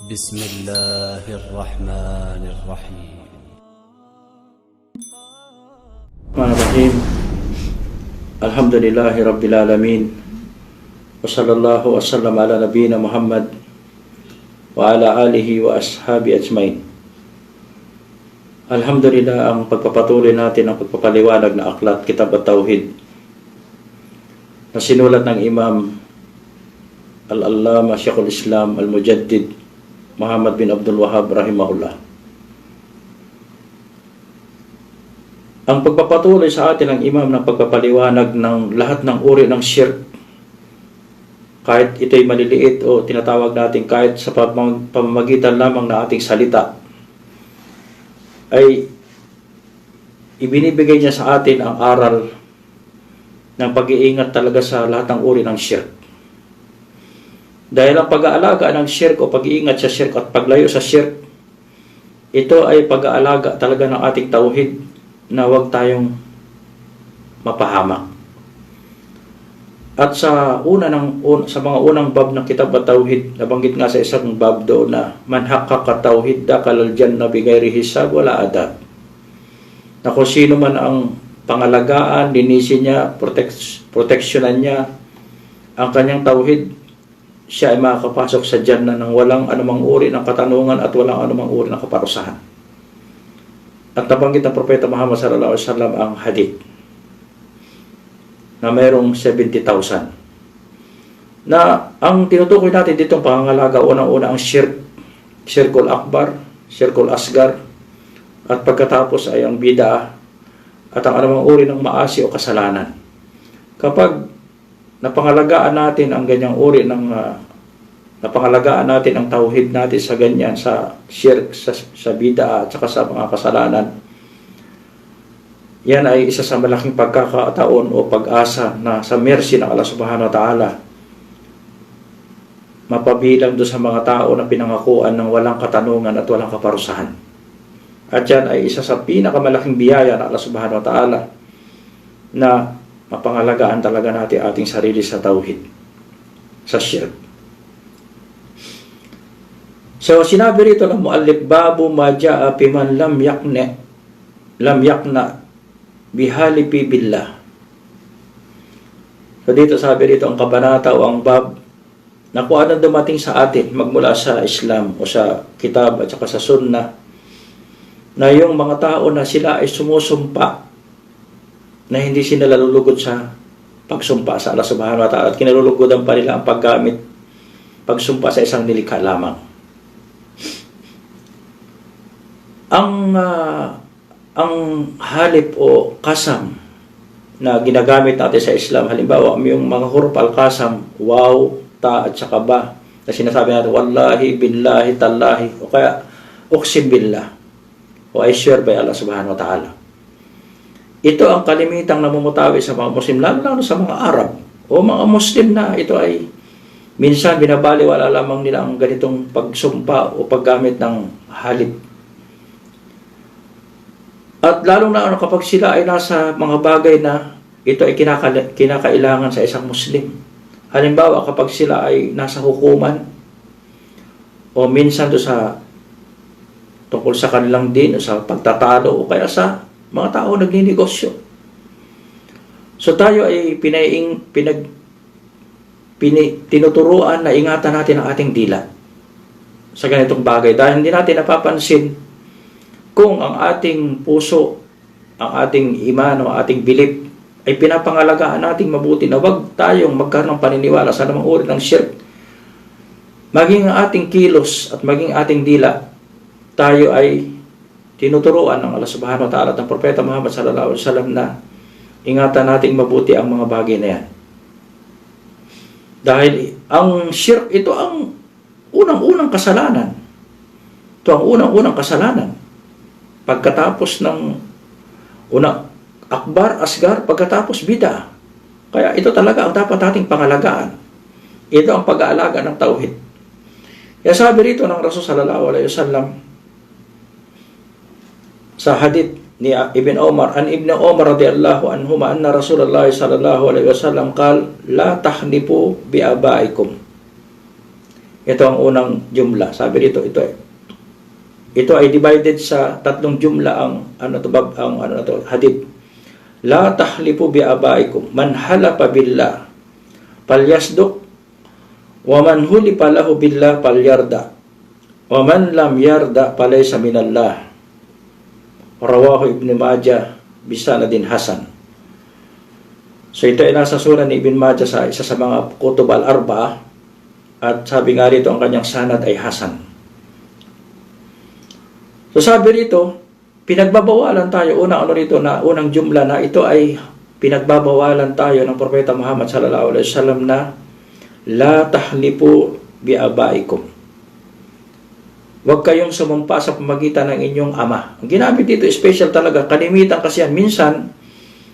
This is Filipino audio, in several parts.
بسم الله الرحمن الرحيم. Bismillahirrahmanirrahim. Alhamdulillahi Rabbil Alamin. Wa sallallahu wa sallam ala nabiyyina Muhammad wa ala alihi wa ashabi ajmain. Alhamdulillah, ang pagpapatuloy natin ang pagpapaliwanag na aklat Kitab at-Tauhid na sinulat ng Imam Al-Allama Sheikhul Islam Al-Mujaddid Muhammad bin Abdul Wahhab rahimahullah. Ang pagpapatuloy sa atin ng Imam ng pagpapaliwanag ng lahat ng uri ng shirk, kahit ito'y maliliit o tinatawag natin kahit sa pamamagitan lamang na ating salita, ay ibinibigay niya sa atin ang aral ng pag-iingat talaga sa lahat ng uri ng shirk. Dahil ang pag-aalaga ng shirk o pag-iingat sa shirk at paglayo sa shirk, ito ay pag-aalaga talaga ng ating tauhid na huwag tayong mapahamak. At sa mga unang bab ng Kitab at-Tauhid, nabanggit nga sa isang bab doon na man haqqaqa tauhid dakhala al-jannah bighairi hisab wala adab. Na kung sino man ang pangalagaan, linisin niya, proteksyonan niya ang kanyang tauhid, siya ay makakapasok sa Jannah ng walang anumang uri ng katanungan at walang anumang uri ng kaparusahan. At nabanggit ng Propeta Muhammad sallallahu alaihi wasallam ang hadith na mayroong 70,000 na ang tinutukoy natin ditong pangangalaga, unang-una ang shirkul akbar, shirkul asgar, at pagkatapos ay ang bid'ah at ang anumang uri ng maasi o kasalanan. Kapag napangalagaan natin ang ganyang uri ng napangalagaan natin ang tauhid natin sa ganyan, sa shirk, sa bid'ah at saka sa mga kasalanan, yan ay isa sa malaking pagkakataon o pag-asa na sa mercy ng Allah subhanahu wa ta'ala mapabilang doon sa mga tao na pinangakuan ng walang katanungan at walang kaparusahan. At yan ay isa sa pinakamalaking biyaya ng Allah subhanahu wa ta'ala na mapangalagaan talaga natin ating sarili sa tauhid, sa shirk. So sinabi rito ng muallif, babu ma jaa fi man lam yakna bihalifi billah. So dito sabi rito ang kabanata o ang bab na kung anong dumating sa atin magmula sa Islam o sa kitab at saka sa sunnah, na yung mga tao na sila ay sumusumpa na hindi sila nalulugod sa pagsumpa sa Allah subhanahu wa ta'ala at kinalulugodan pa nila ang paggamit, pagsumpa sa isang nilikha lamang. Ang halip o kasam na ginagamit natin sa Islam, halimbawa yung mga huruf al-kasam, waw, ta at saka ba, na sinasabi natin wallahi, billahi, tallahi, o kaya uksim billah, o I swear by Allah subhanahu wa ta'ala. Ito ang kalimitang namumutawi sa mga Muslim, lalo sa mga Arab o mga Muslim na ito ay minsan binabaliwala lamang nila ang ganitong pagsumpa o paggamit ng halip. At lalong na kapag sila ay nasa mga bagay na ito ay kinakailangan sa isang Muslim. Halimbawa kapag sila ay nasa hukuman o minsan tungkol sa kanilang din o sa pagtatalo o kaya sa mga tao nagninegosyo. So tayo ay tinuturuan na ingatan natin ang ating dila sa ganitong bagay dahil hindi natin napapansin kung ang ating puso, ang ating iman o ating bilib ay pinapangalagaan nating mabuti na wag tayong magkaroon ng paniniwala sa anumang uri ng shirk. Maging ang ating kilos at maging ating dila, tayo ay tinuturuan ng Allah subhanahu wa ta'ala at ng Propeta Muhammad sallallahu alaihi wasallam na ingatan nating mabuti ang mga bagay na yan. Dahil ang shirk, ito ang unang-unang kasalanan. Ito ang unang-unang kasalanan. Pagkatapos ng akbar, asgar, pagkatapos bid'ah. Kaya ito talaga ang dapat nating pangalagaan. Ito ang pag-aalaga ng tauhid. Kaya sabi rito ng Rasul sallallahu alaihi wasallam sa hadith ni Ibn Umar, an Ibn Umar radiyallahu anhuma anna Rasulullah sallallahu alaihi wasallam qala la tahnifu bi abaikum Ito ang unang jumla. Sabi dito, ito ay divided sa tatlong jumla ang hadith. La tahlifu bi abaikum man halafa billah falyasduq wa man hulifa lahu billah falyarda wa man lam yarda falaysa minallah. Rawahu Ibn Majah bisanadin hasan. So ito ay nasa sunan ni Ibn Majah sa isa sa mga kutub al-arba, at sabi nga rito ang kanyang sanad ay hasan. So sabi rito, pinagbabawalan tayo, unang jumla na ito ay pinagbabawalan tayo ng Propeta Muhammad sallallahu alaihi wasallam na la tahlifu bi abaikum. Huwag kayong sumumpa sa pamagitan ng inyong ama. Ang ginamit dito, special talaga. Kalimitan kasi yan. Minsan,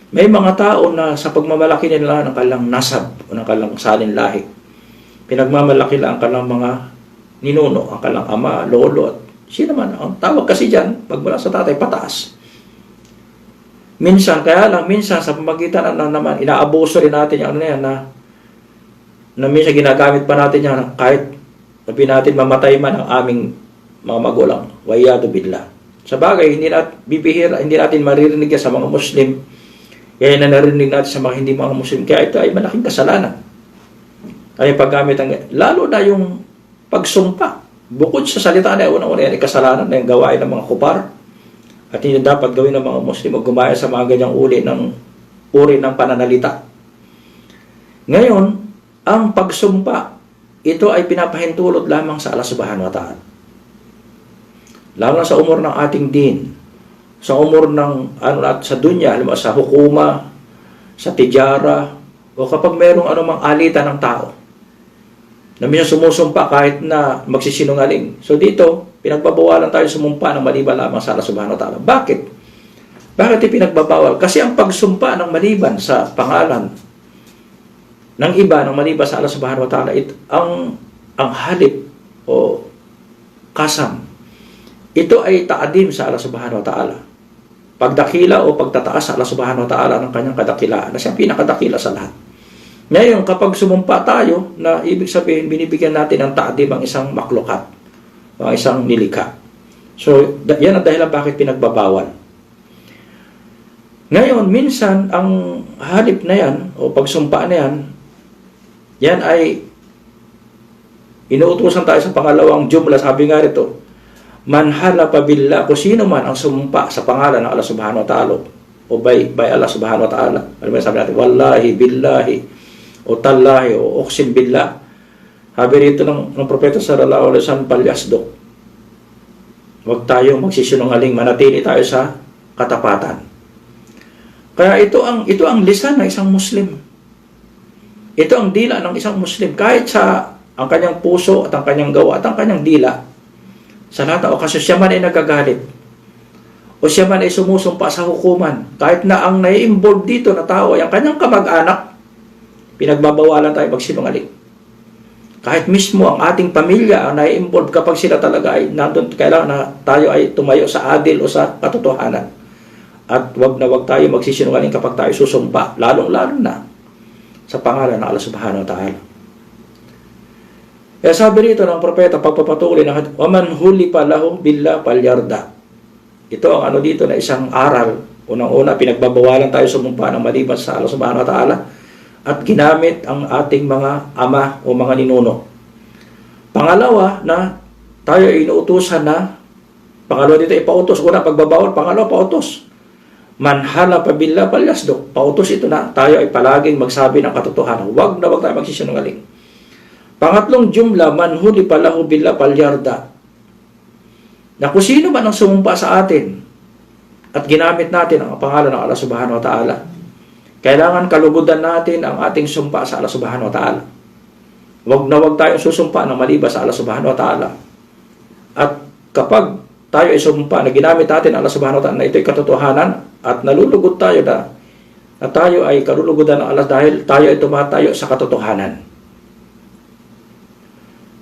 may mga tao na sa pagmamalaki nila ng kalang nasab o ng kalang salin lahi. Pinagmamalaki lang ang kalang mga ninuno, ang kalang ama, lolo, at sino man. Ang tawag kasi dyan, pag mula sa tatay, pataas. Minsan, kaya lang, minsan sa pamagitan na naman, inaabuso rin natin yung na minsan ginagamit pa natin yan kahit sabi natin mamatay man ang aming mga magulang. Wayado billah. Sa bagay, hindi natin maririnig sa mga Muslim. Kaya na narinig natin sa mga hindi mga Muslim. Kaya ito ay malaking kasalanan. Ay paggamit lalo na yung pagsumpa. Bukod sa salita na unang-una yan, kasalanan na yung gawain ng mga kupar. At hindi dapat gawin ng mga Muslim o gumaya sa mga ganyang uri ng pananalita. Ngayon, ang pagsumpa, ito ay pinapahintulot lamang sa Allah Subhanahu wa Ta'ala. Lalo na sa umur ng ating din, sa umur ng sa dunya, sa hukuma, sa tijara, o kapag mayroong anumang alitan ng tao na minsan sumusumpa kahit na magsisinungaling. So dito, pinagbabawalan tayo sumumpa ng maliban lamang sa Allah Subhanahu wa Ta'ala. Bakit? Bakit ipinagbabawal? Kasi ang pagsumpa ng maliban sa pangalan ng iba, ng maliban sa Allah Subhanahu wa Ta'ala, ang halip o kasam, ito ay taadim sa Allah Subhanahu wa Ta'ala. Pagdakila o pagtataas sa Allah Subhanahu wa Ta'ala ng kanyang kadakilaan, na siya pinakadakila sa lahat. Ngayon, kapag sumumpa tayo, na ibig sabihin, binibigyan natin ng taadim ang isang maklukat, ang isang nilikha. So, yan ang dahilan bakit pinagbabawal. Ngayon, minsan, ang halip na yan, o pagsumpa na yan, yan ay inuutusan tayo sa pangalawang jumla. Sabi nga rito, man halafa billah, kung sino man ang sumumpa sa pangalan ng Allah Subhanahu wa Ta'ala o by Allah Subhanahu wa Ta'ala. Ano ba sabi natin? Wallahi, billahi, o tallahi, o uqsim billah. Sabi rito ng Propeta sallallahu alaihi wasallam, palyasdok. Huwag tayong magsisinungaling, manatili tayo sa katapatan. Kaya ito ang lisan ng isang Muslim. Ito ang dila ng isang Muslim. Kahit sa ang kanyang puso at ang kanyang gawa at ang kanyang dila, sa lahat ng okasyon, siya man ay nagagalit o siya man ay sumusumpa sa hukuman, kahit na ang nai-involve dito na tao ay ang kanyang kamag-anak, pinagbabawalan tayo magsinungaling. Kahit mismo ang ating pamilya ang nai-involve, kapag sila talaga ay nandun, kailangan na tayo ay tumayo sa adil o sa katotohanan. At wag tayo magsisinungaling kapag tayo susumpa, lalong-lalo na sa pangalan ng Allah Subhanahu wa Ta'ala. Kaya sabi rito ng propeta, pagpapatuloy na, waman hulifa lahu billah falyarda. Ito ang dito na isang aral. Unang-una, pinagbabawalan tayo sumumpa ng maliban sa Allah Subhanahu wa Ta'ala at ginamit ang ating mga ama o mga ninuno. Pangalawa, na tayo ay inuutusan na, pangalawa dito ipautos. Una, pagbabawal. Pangalawa, pautos. Man halafa billah falyasduq. Pautos ito na tayo ay palaging magsabi ng katotohanan. Huwag tayo magsisinungaling. Pangatlong jumla, man hulifa lahu billah falyarda. Na kung sino man ang sumumpa sa atin at ginamit natin ang pangalan ng Allah Subhanahu wa Ta'ala, kailangan kalugudan natin ang ating sumpa sa Allah Subhanahu wa Ta'ala. Huwag tayong susumpa ng maliban sa Allah Subhanahu wa Ta'ala. At kapag tayo ay sumpa na ginamit natin Allah Subhanahu wa Ta'ala na ito'y katotohanan at nalulugod tayo na tayo ay kalulugodan ng Allah dahil tayo ay tumatayo sa katotohanan.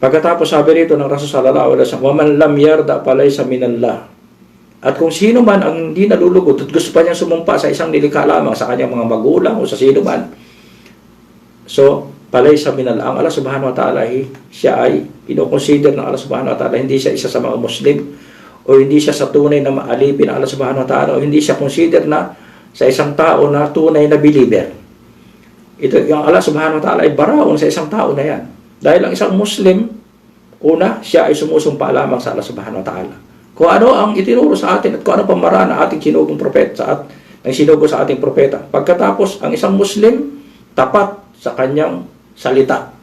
Pagkatapos sabi rito ng Rasul sallallahu alaihi wasallam, "Waman lam yarda falaysa minallah." At kung sino man ang hindi nalulugod at gusto pa niyang sumumpa sa isang nilikha lamang, sa kanyang mga magulang o sa sino man, so palaysa minal, ang Allah subhanahu wa ta'ala siya ay ino-consider ng Allah subhanahu wa ta'ala, hindi siya isa sa mga Muslim, o hindi siya sa tunay na maalipin ng Allah subhanahu wa ta'ala, o hindi siya consider na sa isang tao na tunay na believer. Ito, yung Allah subhanahu wa ta'ala ay baraon sa isang tao na yan. Dahil ang isang Muslim, una, siya ay sumusumpa lamang sa Allah subhanahu wa ta'ala. Kung ano ang itinuro sa atin at kung ano pamaraan ng ating sinugong propeta ang sinugo sa ating propeta. Pagkatapos, ang isang Muslim, tapat sa kanyang salita.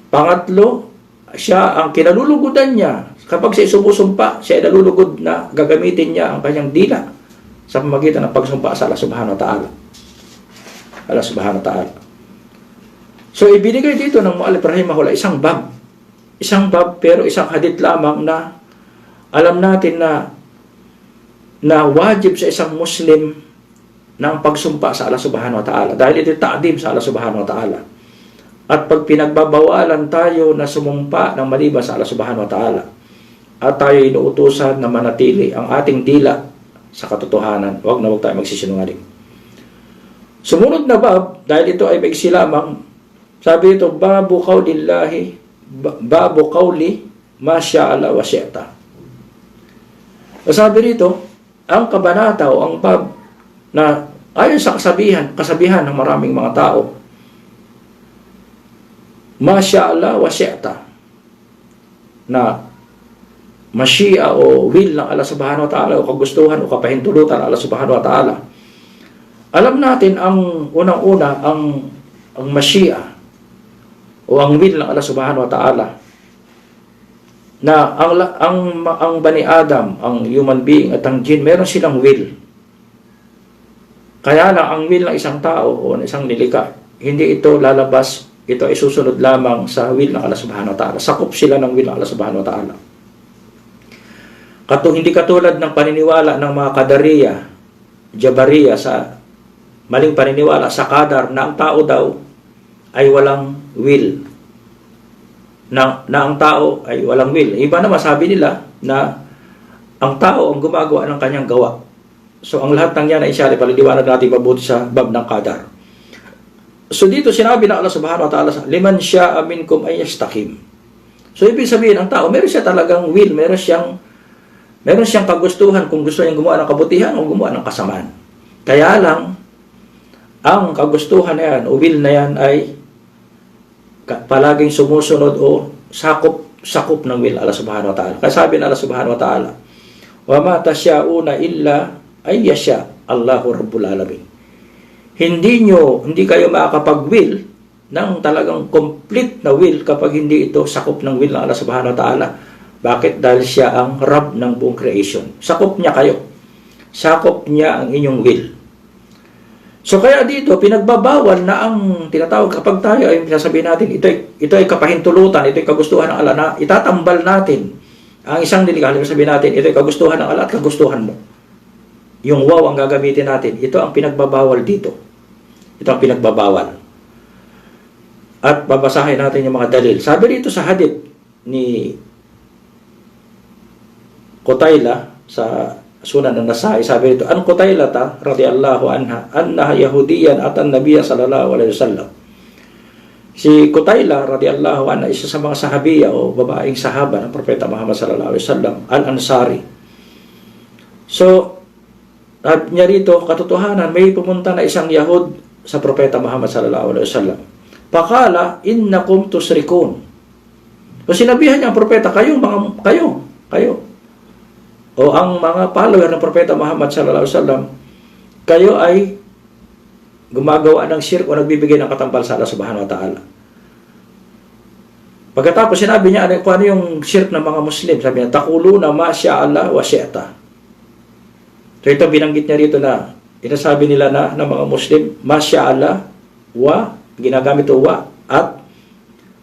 Pangatlo, siya ang kinalulugudan niya. Kapag siya sumusumpa, siya ay nalulugod na gagamitin niya ang kanyang dila sa pamagitan ng pagsumpa sa Allah subhanahu wa ta'ala. Allah subhanahu wa ta'ala. So, ibinigay dito ng Mu'allif rahimahullah isang bab. Isang bab, pero isang hadith lamang na alam natin na wajib sa isang Muslim ng pagsumpa sa Allah subhanahu wa ta'ala. Dahil ito ta'dim sa Allah subhanahu wa ta'ala. At pag pinagbabawalan tayo na sumumpa ng maliban sa Allah subhanahu wa ta'ala, at tayo inuutusan na manatili ang ating dila sa katotohanan, huwag tayo magsisinungaling. Sumunod na bab, dahil ito ay maigsi lamang, sabi ito, babu qawli ma sya'ala wa syi'ta. Sabi rito, ang kabanata o ang bab na ayon sa kasabihan ng maraming mga tao, ma sya'ala wa syi'ta, na mashi'a o will ng Allah subhanahu wa ta'ala o kagustuhan o kapahintulutan ng Allah subhanahu wa ta'ala. Alam natin ang unang-una ang mashi'a o ang will ng Allah subhanahu wa ta'ala, na ang bani Adam, ang human being at ang jinn, meron silang will. Kaya lang ang will ng isang tao o ng isang nilikha, hindi ito lalabas, ito ay susunod lamang sa will ng Allah subhanahu wa ta'ala. Sakop sila ng will ng Allah subhanahu wa ta'ala. Hindi katulad ng paniniwala ng mga Qadariya, Jabariya, sa maling paniniwala sa qadar na ang tao daw ay walang will. Na ang tao ay walang will. Iba naman sabi nila na ang tao ang gumagawa ng kanyang gawa. So ang lahat ng yan ay siya, paliliwanag natin mabuti sa bab ng qadar. So dito sinabi ng Allah subhanahu wa ta'ala, liman sya'a minkum ay yastaqim. So ibig sabihin, ang tao meron siya talagang will, meron siyang kagustuhan kung gusto niyang gumawa ng kabutihan o gumawa ng kasamaan. Kaya lang ang kagustuhan na yan o will na yan ay palaging sumusunod o sakop ng will Allah subhanahu wa ta'ala. Kaya sabi ng Allah subhanahu wa ta'ala, wa ma tasyauna illa ay yasya Allahu rabbul alamin. Hindi kayo makakapag-will ng talagang complete na will kapag hindi ito sakop ng will ng Allah subhanahu wa ta'ala. Bakit? Dahil siya ang Rabb ng buong creation. Sakop niya kayo. Sakop niya ang inyong will. So kaya dito, pinagbabawal na ang tinatawag kapag tayo ay sasabihin natin, ito ay kapahintulutan, ito ay kagustuhan ng Allah, na itatambal natin ang isang nilikha. Sabihin natin, ito ay kagustuhan ng Allah at kagustuhan mo. Yung wow ang gagamitin natin. Ito ang pinagbabawal dito. Ito ang pinagbabawal. At babasahin natin yung mga dalil. Sabi dito sa hadith ni Qutayla sa Sunan an-Nasa'i, sabi dito, an Qutaylata radhiyallahu anha annaha yahudiyan atan nabiyya sallallahu alaihi wasallam. Si Qutayla radhiyallahu anha, isa sa mga sahabiya o babaeng sahaba ng propeta Muhammad sallallahu alaihi wasallam, al-Ansari. So niya rito, katotohanan, may pumunta na isang Yahud sa propeta Muhammad sallallahu alaihi wasallam. Pakala innakum tusrikun. So sinabihan niya ang propeta, kayo o ang mga follower ng propeta Muhammad sallallahu alaihi wasallam, kayo ay gumagawa ng shirk o nagbibigay ng katampal sa Allah subhanahu wa ta'ala. Pagkatapos sinabi niya kung ano yung shirk ng mga Muslim, sabi niya, taquluna ma sya'ala wa syi'ta. So ito binanggit niya rito na inasabi nila na ng mga Muslim, ma sya'ala wa, ginagamit ito wa, at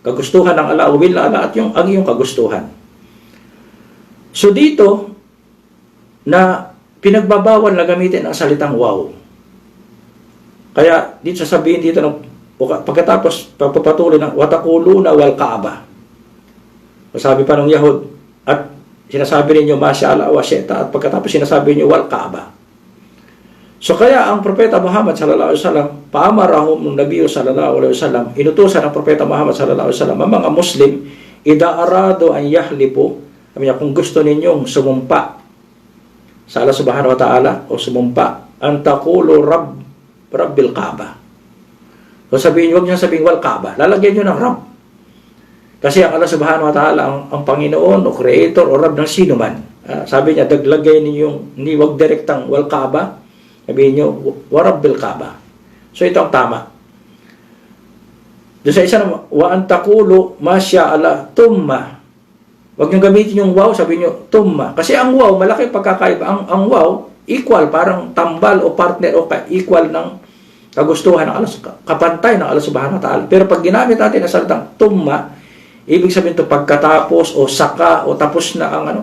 kagustuhan ng Allah, will na Allah, at ang iyong kagustuhan. So dito na pinagbabawal na gamitin ang salitang wow. Kaya dito sasabihin dito pagkatapos pagpapatuloy ng wataquluna wal Kaaba. Sabi pa ng Yahud, at sinasabi ninyo masya'Allah wa syi'ta, at pagkatapos sinasabi niyo wal Kaaba. So kaya ang Propeta Muhammad sallallahu alaihi wasallam, paamarahum ng Nabi sallallahu alaihi wasallam, inutusan ng Propeta Muhammad sallallahu alaihi wasallam ang mga Muslim, ida arado an yahlipu, sabi niya, kung gusto ninyong sumumpa sa Allah subhanahu wa ta'ala o sumumpa, an taqulu rabbil Kaaba. So sabihin, huwag niyo sabihin wal Kaaba, lalagyan niyo ng Rabb. Kasi ang Allah subhanahu wa ta'ala ang Panginoon o Creator o Rabb ng sino man. Sabi niya, daglagay ninyong, hindi wag direktang wal Kaaba, sabihin niyo, warabbil Kaaba. So ito ang tama. Doon sa isa naman, wa antakulo masya ala tumma. Huwag niyo gamitin yung wow, sabihin niyo, tumma. Kasi ang wow, malaki pagkakaiba. Ang wow, equal, parang tambal o partner o equal ng kagustuhan ng Allah, kapantay ng Allah subhanahu wa ta'ala. Pero pag ginamit natin ang salitang tumma, ibig sabihin ito pagkatapos o saka o tapos na ang ano,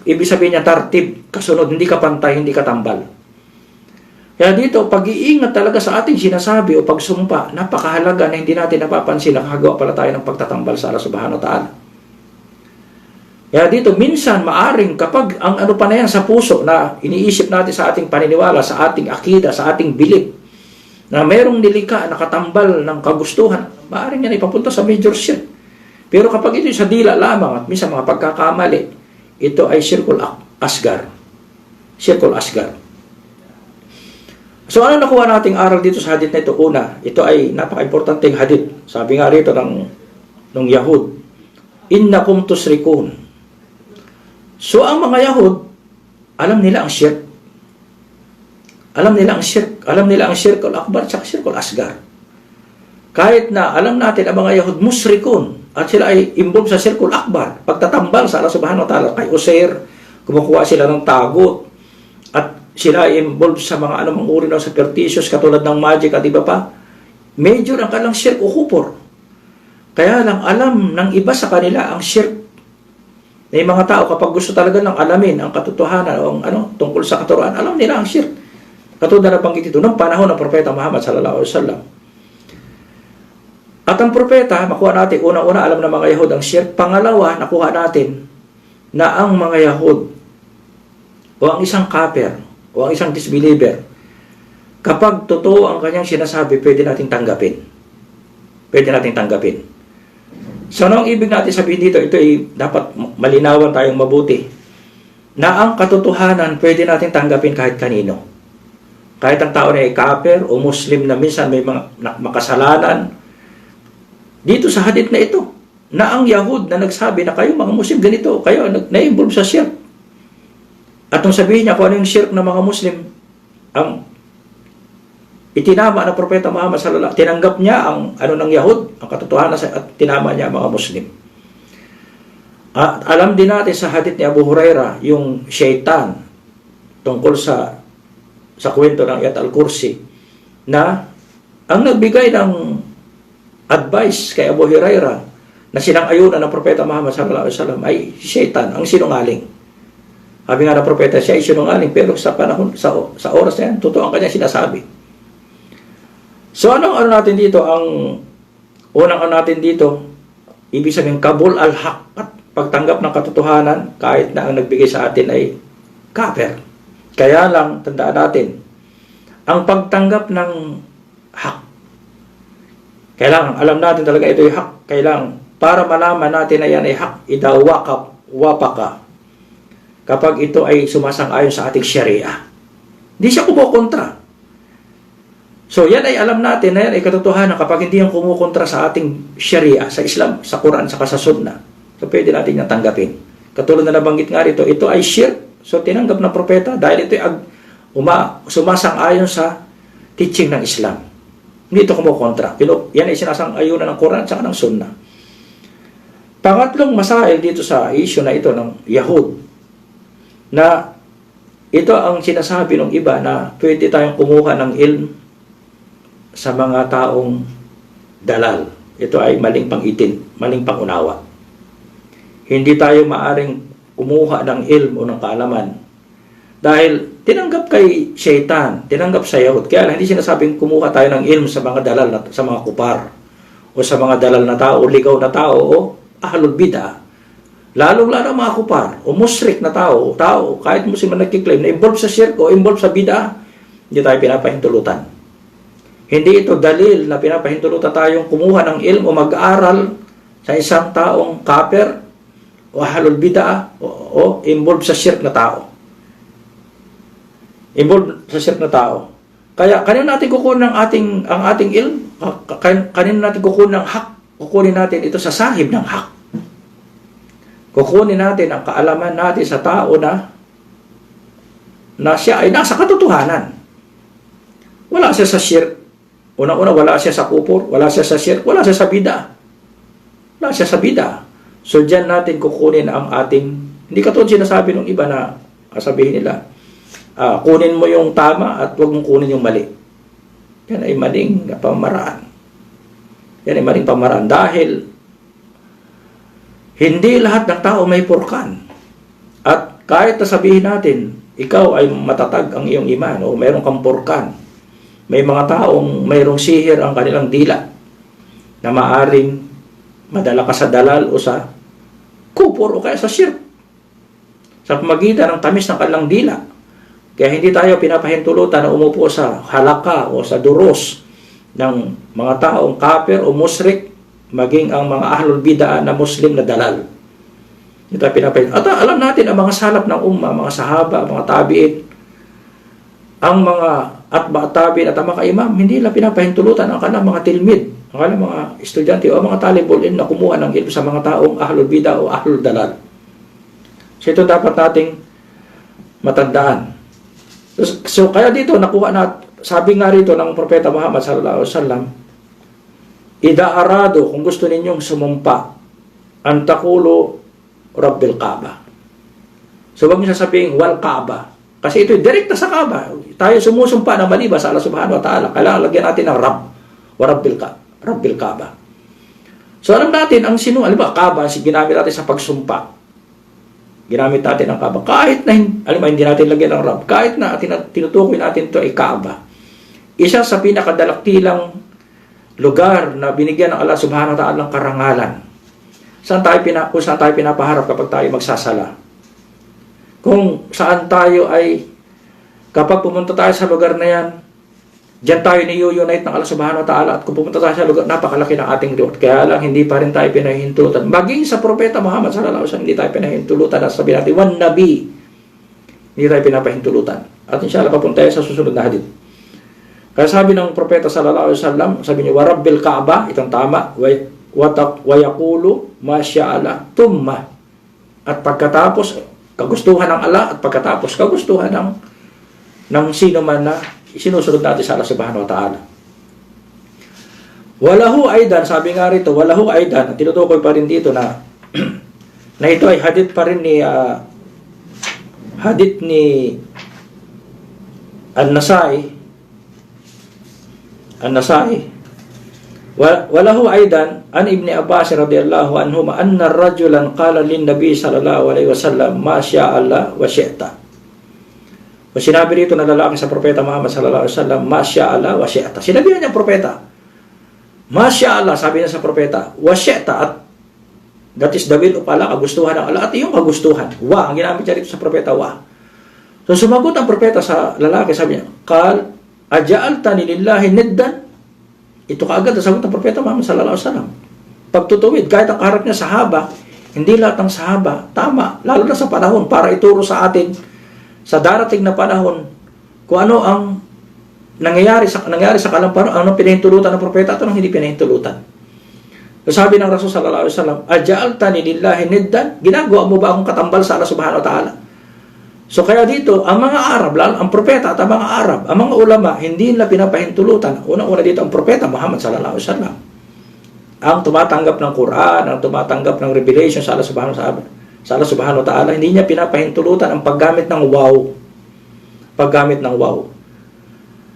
ibig sabihin niya tartib, kasunod, hindi ka pantay, hindi ka tambal. Kaya dito, pag-iingat talaga sa ating sinasabi o pagsumpa, napakahalaga na hindi natin napapansin na kagawa pala tayo ng pagtatambal sa Allah subhanahu wa ta'ala. Kaya dito, minsan maaring kapag ang ano pa na yan sa puso na iniisip natin sa ating paniniwala, sa ating akida, sa ating bilib, na mayroong nilika, nakatambal ng kagustuhan, maaring yan ipapunta sa major shirk. Pero kapag ito sa dila lamang at minsan mga pagkakamali, ito ay shirkul asgar. Shirkul asgar. So ano nakuha nating aral dito sa hadith na ito? Una, ito ay napaka-importanteng hadith. Sabi nga rito ng Yahud, innakum tusrikun. So ang mga Yahud, alam nila ang shirk. Alam nila ang shirk. Alam nila ang shirkul akbar at shirkul asgar. Kahit na alam natin ang mga Yahud musrikun at sila ay involved sa shirkul akbar, pagtatambal sa Allah subhanahu wa ta'ala, kay Usair, kumukuha sila ng tagot at sila ay involved sa mga anumang uri ng superstitious katulad ng magic at iba pa. Major ang kalang shirk o kupor. Kaya lang alam ng iba sa kanila ang shirk. Na yung mga tao kapag gusto talaga ng alamin ang katotohanan o ang tungkol sa katuruan, alam nila ang shirk. Katulad na banggit ito ng panahon ng Propeta Muhammad sallallahu alaihi wasallam. At ang propeta, makuha natin, una-una alam ng mga Yahud ang shirk. Pangalawa, nakuha natin na ang mga Yahud o ang isang kafir o ang isang disbeliever, kapag totoo ang kanyang sinasabi, pwede nating tanggapin. Pwede nating tanggapin. So, ano ang ibig natin sabihin dito? Ito ay dapat malinawan tayong mabuti. Na ang katotohanan, pwede nating tanggapin kahit kanino. Kahit ang tao na ay kafir o Muslim na minsan may mga makasalanan. Dito sa hadith na ito, na ang Yahud na nagsabi na kayo mga Muslim ganito, kayo na-involve sa shirk. At nung sabihin niya kung ano yung shirk ng mga Muslim, ang itinama ng Propeta Muhammad sallallahu alaihi wasallam, tinanggap niya ang ano ng Yahud, ang katotohanan at tinama niya ang mga Muslim. At alam din natin sa hadith ni Abu Hurairah, yung shaitan tungkol sa kwento ng Ayat al-Kursi, na ang nagbigay ng advice kay Abu Hurairah na sinang-ayunan ng Propeta Muhammad sallallahu alaihi wasallam ay si shaitan, ang sinungaling. Sabi nga ng propeta, siya ay sinungaling, pero sa panahon, sa oras na yan, totoo ang kanya sinasabi. So, ano natin dito? Ang unang natin dito, ibig sabihin, kabul al-haq, at pagtanggap ng katotohanan, kahit na ang nagbigay sa atin ay kafir. Kaya lang, tandaan natin, ang pagtanggap ng haq, kailangan, alam natin talaga ito ay haq, kailangan, para malaman natin na yan ay haq, wapaka, kapag ito ay sumasang-ayon sa ating sharia. Hindi siya kumukontra. So, yan ay alam natin na yan ay katotohanan kapag hindi yan kumukontra sa ating sharia, sa Islam, sa Quran, sa Sunna. So, pwede natin yung tanggapin. Katulad na nabanggit nga rito, ito ay shirk. So, tinanggap ng propeta dahil ito ay sumasang-ayon sa teaching ng Islam. Hindi ito kumukontra. Yan ay sinasang-ayunan ng Quran at ng Sunna. Pangatlong masail dito sa issue na ito ng Yahud, na ito ang sinasabi ng iba na pwede tayong kumuha ng ilm sa mga taong dalal. Ito ay maling pangitin, maling pangunawa. Hindi tayo maaring kumuha ng ilm o ng kaalaman dahil tinanggap kay Shaitan, tinanggap sa Yahud. Kaya hindi sinasabing kumuha tayo ng ilm sa mga dalal, sa mga kupar o sa mga dalal na tao o ligaw na tao o ahlul bid'ah. Lalong-lalo mga kupar o musrik na tao, kahit Muslim na nagkiklaim na involved sa shirk o involved sa bid'ah, Hindi tayo pinapahintulutan. Hindi ito dalil na pinapahintulutan tayong kumuha ng ilm o mag-aral sa isang taong kafir o ahlul bid'ah o involved sa shirk na tao. Involved sa shirk na tao. Kaya kanino natin kukunin ang ating ilm? Kanino natin kukunin ang hak? Kukunin natin ito sa sahib ng hak. Kukunin natin ang kaalaman natin sa tao na siya ay nasa katotohanan. Wala siya sa shirk. Una-una, wala siya sa kufur, wala siya sa shirk, wala siya sa bid'ah. Wala siya sa bid'ah. So, dyan natin kukunin ang ating, hindi katulad sinasabi ng iba na sabihin nila, kunin mo yung tama at huwag mong kunin yung mali. Yan ay maling pamaraan. Yan ay maling pamaraan dahil hindi lahat ng tao may purkan. At kahit na sabihin natin, ikaw ay matatag ang iyong iman o mayroon kang purkan. May mga taong mayroong sihir ang kanilang dila na maaring madala ka sa dalal o sa kupor o kaya sa shirk sa pamagitan ng tamis ng kanilang dila. Kaya hindi tayo pinapahintulutan na umupo sa halaka o sa duros ng mga taong kafir o musyrik, maging ang mga ahlul bid'ah na muslim na dalal. Hindi tayo pinapahintulutan. At alam natin ang mga salaf ng umma, mga sahaba, mga tabi'in, ang mga atba' tabi'in at ang mga imam, hindi nila pinapahintulutan ang kanilang mga tilmid, ang kanilang mga estudyante o mga talibul ilm na kumuha ng ilm sa mga taong ahlul bid'ah o ahlul dalal. So ito dapat nating matandaan. So kaya dito nakuha na, sabi nga rito ng Propeta Muhammad sallallahu alaihi wasallam, ida arado, kung gusto ninyong sumumpa, antakulo Rabbil Kaaba. So wag niyo sasabihin wal Kaaba. Kasi ito direkta sa Kaaba. Tayo sumusumpa na maliba sa Allah subhanahu wa ta'ala. Kailangan lagyan natin ng Rabb. Wa Rabbil Kaaba. So alam natin, ang alam ba, Kaaba, ginamit natin sa pagsumpa. Ginamit natin ang Kaaba. Kahit na, alam mo, hindi natin lagyan ng Rabb. Kahit na tinutukoy natin ito ay Kaaba. Isa sa pinakadalaktilang lugar na binigyan ng Allah subhanahu wa ta'ala ng karangalan. Saan tayo pinapaharap kapag tayo magsasala? Kung saan tayo ay, kapag pumunta tayo sa lugar na yan, diyan tayo ni-unite ng Allah subhanahu wa ta'ala, at kung pumunta tayo sa lugar, napakalaki ng ating reward. Kaya lang, hindi pa rin tayo pinahintulutan. Maging sa Propeta Muhammad sallallahu alaihi wasallam, hindi tayo pinahintulutan. At sabi natin, one nabi, hindi tayo pinapahintulutan. At inshallah, papunta tayo sa susunod na hadith. Kaya sabi ng Propeta sallallahu alaihi wasallam, sabi niya, wa Rabbil Kaaba, itong tama, wa yaqulu ma sya'ala tumma. At pagkatapos, kagustuhan ng Allah, at pagkatapos kagustuhan ng sino man na sinusunod natin sa Allah subhanahu wa ta'ala. Walahu aidan, sabi nga rito, walahu aidan, at tinutukoy pa rin dito na na ito ay hadith pa rin ni An-Nasai. Walahu aidan an Ibni Abbas radhiyallahu anhuma anna rajulan qala lin nabi sallallahu alaihi wasallam ma syaa Allah wa syi'ta. O sinabi rito na lalaki sa Propeta Muhammad sallallahu alaihi wasallam, ma syaa Allah wa syi'ta. Sinabi niya ang propeta, ma syaa Allah, sabi niya sa propeta, wa syi'ta, at that is the will of Allah, kagustuhan ng Allah, at iyong kagustuhan. Wa, ang ginamit niya rito sa propeta, wa. So sumagot ang propeta sa lalaki, sabi niya, qal aja'altani lillahi niddan. Ito kaagad ang sagot ng Propeta Muhammad sallallahu alaihi wasallam. Pagtutuwid, kahit ang kaharap niya sahaba, hindi lahat ng sahaba tama, lalo na sa panahon para ituro sa atin sa darating na panahon kung ano ang nangyayari sa kalamparan, ano pinahintulutan ng propeta at anong hindi pinahintulutan. So sabi ng Rasul sallallahu alaihi wasallam, aja'altani lillahi niddan, ginagawa mo ba akong katambal sa Allah subhanahu wa ta'ala? So kaya dito, ang mga Arab, lalo ang propeta at ang mga Arab, ang mga ulama, hindi nila pinapahintulutan. Unang-una dito ang propeta Muhammad sallallahu alaihi wasallam, ang tumatanggap ng Quran, ang tumatanggap ng revelation sa Allah subhanahu wa ta'ala, hindi niya pinapahintulutan ang paggamit ng wow. Paggamit ng wow.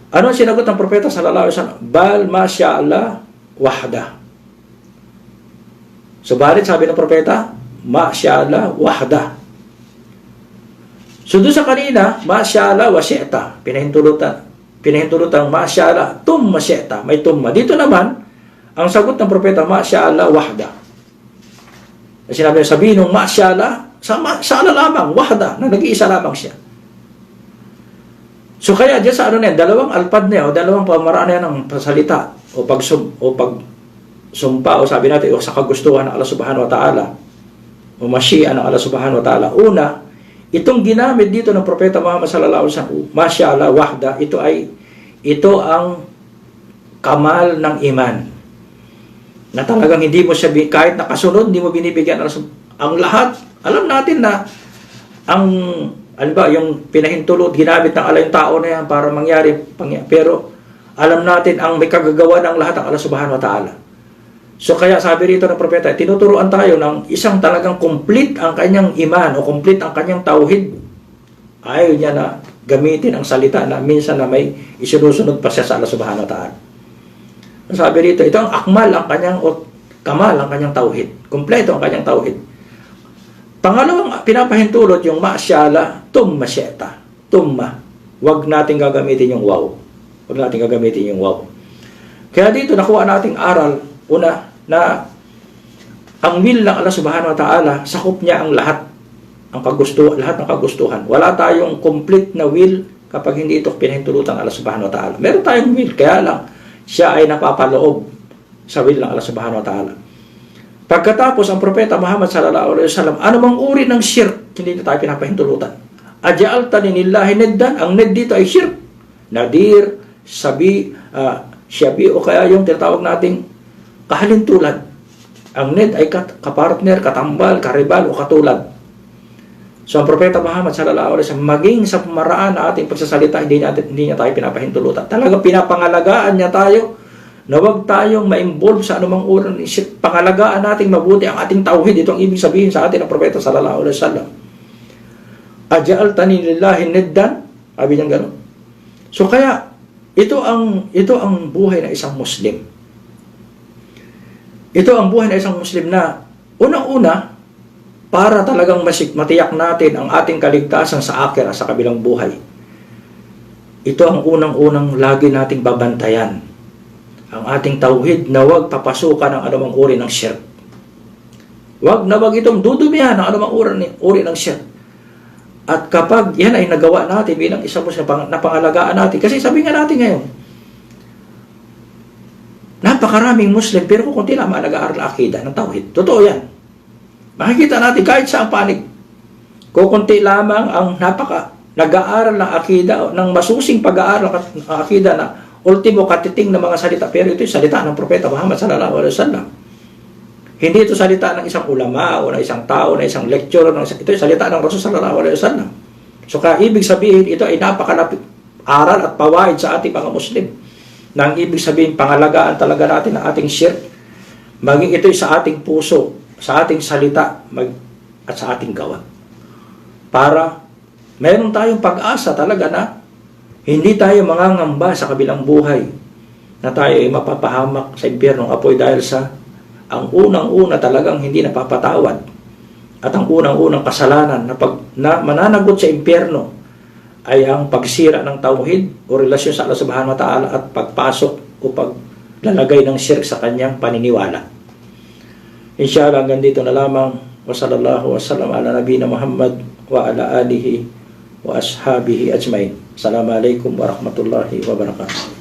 Ano ang sinagot ng propeta sallallahu alaihi wasallam? Bal ma syaa Allah wahda. Subalit sabi ng propeta, ma syaa Allah wahda. So doon sa kanina, masyala wa syi'ta, pinahintulutan masyala tumma syi'ta, may tumma. Dito naman, ang sagot ng propeta, masyala wahda. Sinabi niya, sabihin ng masyala, sa Allah lamang, wahda, na nag-iisa lamang siya. So kaya dyan sa ano na yan, dalawang alpad na yan, o dalawang pamaraan na yan ng pasalita, o pagsumpa, o sabi natin, o sa kagustuhan ng Allah subhanahu wa ta'ala, o mashi'a ng Allah subhanahu wa ta'ala. Una, itong ginamit dito ng Propeta Muhammad sallallahu alaihi wasallam, masyaallah, wahda, ito ang kamal ng iman. Na talagang hindi mo siya, kahit nakasunod, hindi mo binibigyan ang lahat. Alam natin na ano ba, yung pinahintulot, ginamit ng Allah yung tao na yan para mangyari, pero alam natin ang may kagagawa ng lahat ang Allah subhanahu wa ta'ala. So kaya sabi rito ng propeta, tinuturuan tayo ng isang talagang complete ang kanyang iman o complete ang kanyang tauhid. Ayaw niya na gamitin ang salita na minsan na may isinusunod pa siya sa Allah subhanahu wa ta'ala. Sabi rito, ito ang akmal ang kanyang, o kamal ang kanyang tauhid. Kompleto ang kanyang tauhid. Pangalawang pinapahintulot yung masyala, tumma syeta. Tumma. Huwag natin gagamitin yung wow. Huwag natin gagamitin yung wow. Kaya dito nakuha nating aral, una, na ang will ng Allah subhanahu wa ta'ala, sakop niya ang lahat ng kagustuhan. Wala tayong complete na will kapag hindi ito pinahintulutan ng Allah subhanahu wa ta'ala. Meron tayong will, kaya lang siya ay napapaloob sa will ng Allah subhanahu wa ta'ala. Pagkatapos ang propeta Muhammad sallallahu alaihi wasallam, anumang uri ng shirk, hindi na tayo pinapahintulutan. Aja'altani lillahi niddan, ang nid dito ay shirk. Nadir, syabi o kaya yung tinatawag nating kahalintulad. Ang nid ay kapartner, katambal, karibal o katulad. So ang propeta Muhammad sallallahu alaihi wasallam, maging sa pamaraan na ating pagsasalita, hindi niya tayo pinapahintulutan. Talagang pinapangalagaan niya tayo na huwag tayong ma-involve sa anumang urang isip. Pangalagaan natin mabuti ang ating tauhid. Ito ang ibig sabihin sa atin ng propeta sallallahu alaihi wasallam. Aja'altani lillahi niddan, sabi niya gano'n. So kaya ito ang buhay ng isang Muslim. Ito ang buhay ng isang Muslim na unang-una para talagang matiyak natin ang ating kaligtasan sa akhirah, sa kabilang buhay. Ito ang unang-unang lagi nating babantayan. Ang ating tauhid na huwag papasukan ng anumang uri ng shirk. Huwag itong dudumihan ng anumang uri ng shirk. At kapag yan ay nagawa natin bilang isang Muslim na pangalagaan natin, kasi sabi nga natin ngayon, napakaraming Muslim pero kung kunti lamang nag-aaral ng akida ng tauhid. Totoo yan. Makikita natin kahit sa panig, kung kunti lamang ang nag-aaral ng akida, ng masusing pag-aaral ng akida na ultimo katiting ng mga salita, pero ito yung salita ng propeta Muhammad sallallahu alaihi wasallam. Hindi ito salita ng isang ulama o ng isang tao, ng isang lecturer, ito yung salita ng Rasul sallallahu alaihi wasallam. So kaya ibig sabihin, ito ay napakalapit aral at pawaid sa ating mga Muslim. Nang ibig sabihin, pangalagaan talaga natin ang ating shirk, maging ito sa ating puso, sa ating salita, at sa ating gawa. Para meron tayong pag-asa talaga na hindi tayo mangangamba sa kabilang buhay na tayo ay mapapahamak sa impyernong apoy dahil sa ang unang-una talagang hindi napapatawad at ang unang-unang kasalanan na mananagot sa impyerno ay ang pagsira ng tauhid o relasyon sa Allah subhanahu wa ta'ala at pagpasok o paglalagay ng shirk sa kanyang paniniwala. Inshallah, hanggang dito na lamang. Wa sallallahu wa sallam ala nabiyina Muhammad wa ala alihi wa ashabihi ajmain. Assalamualaikum warahmatullahi wabarakatuh.